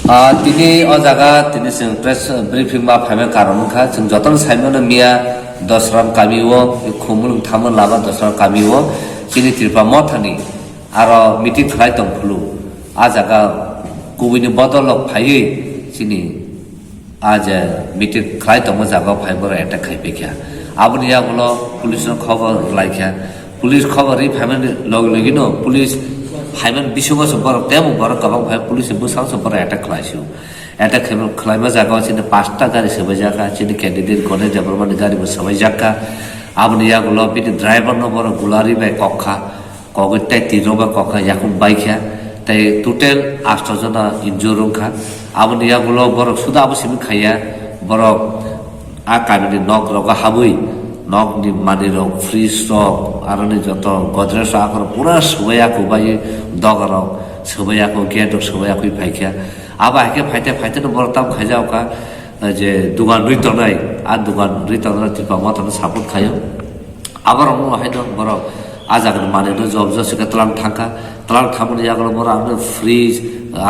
Tini o jaga tini sing press briefing ma phame karon kha sing joton saimon mia dosram kamiwo khumul thamon laba dosram kamiwo chini tripa mothani aro meeting khlai tong phulu a jaga kubini bodolok phai chini আজ meeting খাই তম জায়গা fibre attack খাইবে কিয়া আপনি ইয়াগুলো পুলিশের খবর লাইখা police খবর এই ফাইমেন লগে লগে নো পুলিশ ফাইমেন বিশঙ্গ সম্পর তেমন বড় কবাং ফাই পুলিশ বুসাং সম্পর অ্যাটাক খাইছো অ্যাটাক খাইমা জায়গা চিনি 5টা গাড়ি সবাই জায়গা চিনি ক্যান্ডিডেট গনে যাবার মানে গাড়ি সবাই জায়গা আপনি ইয়াগুলো বিটি ড্রাইভার নম্বর গুলারি বাই কক্ষা কগটাই তিরো বা কক্ষা ইয়াকুম বাইখা তাই টোটাল 8 জন ইনজুর খা আপনি ইয়াগুলো বড় শুধু আবু সিমি খাইয়া বড় আ কাবিনি নক রগা হাবুই নক নি মানি রক ফ্রিজ রক আর যত গজরেস আকর পুরা সবাইয়াকো বাই দগর সবাইয়াকো গেট সবাইয়াকো ফাইখা আবা একে ফাইতে ফাইতে বড় তাম খাইজাও কা যে দোকান রইত নাই আর দোকান রইত না টিপা মতন সাপোর্ট খাইও আবার অন্য হাইনো বড় আজাগর মানে জব জসকে তলাম থাকা তলাম থামনি ইয়াগুলো বড় আমরা ফ্রিজ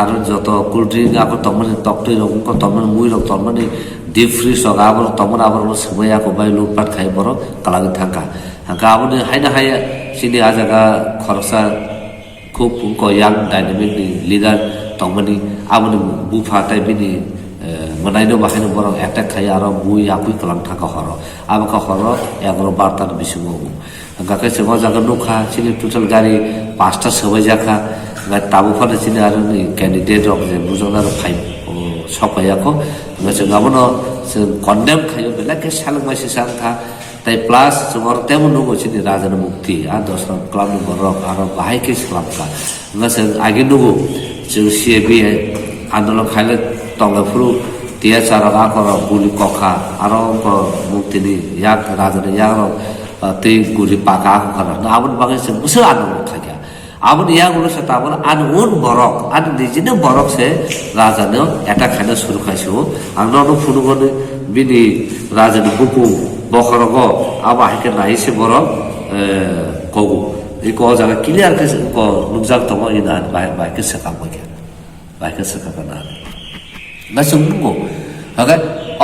আর যত কোল্ড ড্রিঙ্ক আবার তমনি তক্তই রকম তমনি মুই রকম তমনি ডিপ ফ্রিজ রক আবার তমন আবার সবাইয়াকো বাই লুটপাট খাই বড় কালাগি থাকা গাবনি হাইনা হাইয়া সিনি আজাগা খরচা খুব ইয়াং ডাইনামিক লিডার তমনি আবনি বুফা টাইপনি মনাইনো বাহাইনো বড় একটা খাই আর বুই আকুই কালাম থাকা হর আবাকা হর 11-12টার বেশি মগু গাকে সেবা জায়গা নুখা চিনি টোটাল গাড়ি 5টা সবাই জাখা তাবু ফালে চিনি আর ক্যান্ডিডেট রক যে বুঝনার ফাই সবাইয়াকো গেছে গাবনো কন্ডেম খাইও বেলাকে সালক মাসি সাংথা তাই প্লাস তোমার তেমন নুগো চিনি রাজার মুক্তি আর 10 ক্লাব বড় আর বাহাইকে ক্লাবকা গেছে আগে নুগো যে সিএবি আন্দোলন খাইলে তঙ্গফুরু তিয়া চারা কর গুলি কখা আর মুক্তিনি ইয়াক রাজার ইয়াক tei guli paka aku kara na abun bagai se musuh anu kaya abun iya gulu se tabun anu un borok anu dijine borok se raja ne attack khana shuru khaisu angno no phunu gone bini raja ne buku bokhorogo aba hike nai se borok kogu ei ko jaga clear ke ko nukjak tomo ina bai ke sekam bagi bai ke sekam na na sumbu aga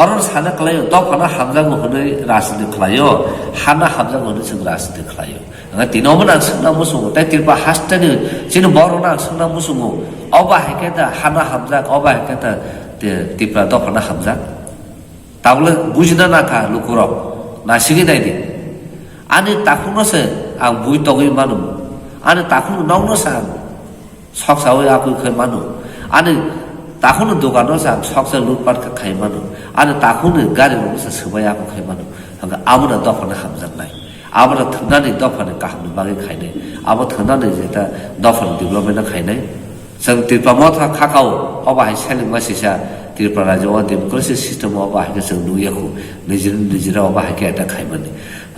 অরণ সানা খালাইও তখনা হামজাং হই রাজনীতি খালাইও হানা হামজাং হই जों রাজনীতি খালাইও তিনও না সোনা মুসুম তাই তিরপা হাসটানি চিন বড় না সোনা মুসুম অবা হেকেতা হানা হামজাং অবা হেকেতা তিপ্রা তখনা হামজাং তাবলে বুঝনা না খা লুকুরক না সিগি দাইদি আনি তাকুনসে আং বুই তগই মানু আনি তাকুন নংনসা সকসাওই আকু খৈ মানু আনি তাকুন দোকানো সাং সকসা লুটপাট খাই মানু আর তাকুন গাড়ি মসা সবাইয়াকো খাই মানু হাঙ্গা আমরা দফানে হামজাং নাই আমরা থানানি দফানে কাহামনি বাগে খাইনাই আমরা থানানি যেটা দফানে ডেভেলপমেন্ট খাইনাই जों त्रिपुरा मथा खाखाव अबाहाय साइलेंट मासिसा त्रिपुरा राज्योआव डेमोक्रेसि सिस्टेम अबाहायखौ जों नुयाखौ निजिरा अबाहायखौ एटा खायमानि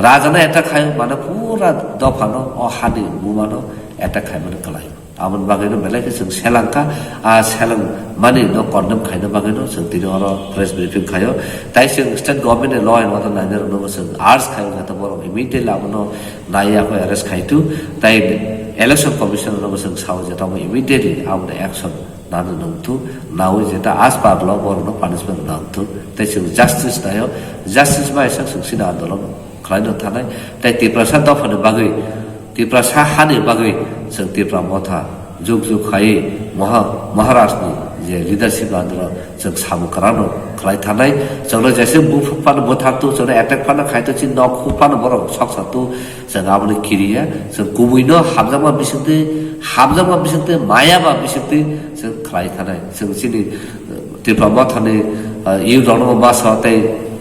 राजाना एटा खाय माने पुरा दफानो अ हानि मुमानो एटा खायमानि कलाय आमन बागैनो बेलायखौ जों सेलांका सेलां माने न कन्डेम खायनो बागैनो जों दिनै अर प्रेस ब्रिफिं खायो ताइ जों state government law and order नायनो रोंगौ जों आर्ट्स खायो जाता बर इमिडिएटलि आबनो नायाखौ एरेस्ट खायतु ताइ इलेक्शन कमिशन रोंगौ जों साव जाता इमिडिएटलि आमनो एक्शन नानो नंतु नाउ जेता आस पागल बरनो पानिशमेन्ट नंतु ताइ जों जस्टिस नायो जस्टिस मा एसा सुसिना आन्दोलन खालायनो थानाय ताइ त्रिपुरा सा दफानो बागै त्रिपुरा सा हानि बागै जों त्रिपुरा मथा जुग जुग खायै महाराष्ट्रनि जे लिडारशिप आन्दोलन जों सामुकारानो खालाय थानाय जोंनो जेसे बुफानो बोथारतु जोंनो एटेक फानो खायतो चिन न खुफानो बर सकसातु जों आबनि किरिया जों गुबैनो हाबजामा बिसंते मायाबा बिसंते जों खालाय थानाय जों चिनि त्रिपुरा मथानि इउ रनो मासाव ताइ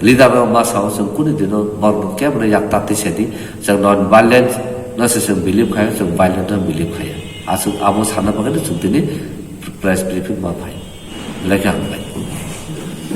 लिडार मासाव जों कुनि दिनो बरनो केबरे याक्ताति सेदि जों नन भायलेन्स नसे जों बिलिभ खायो जों भायलेन्ट बिलिभ खायो आसु आबो सानना बागै जों दिनै प्रेस ब्रिफिं मा फाय लेखा हामबाय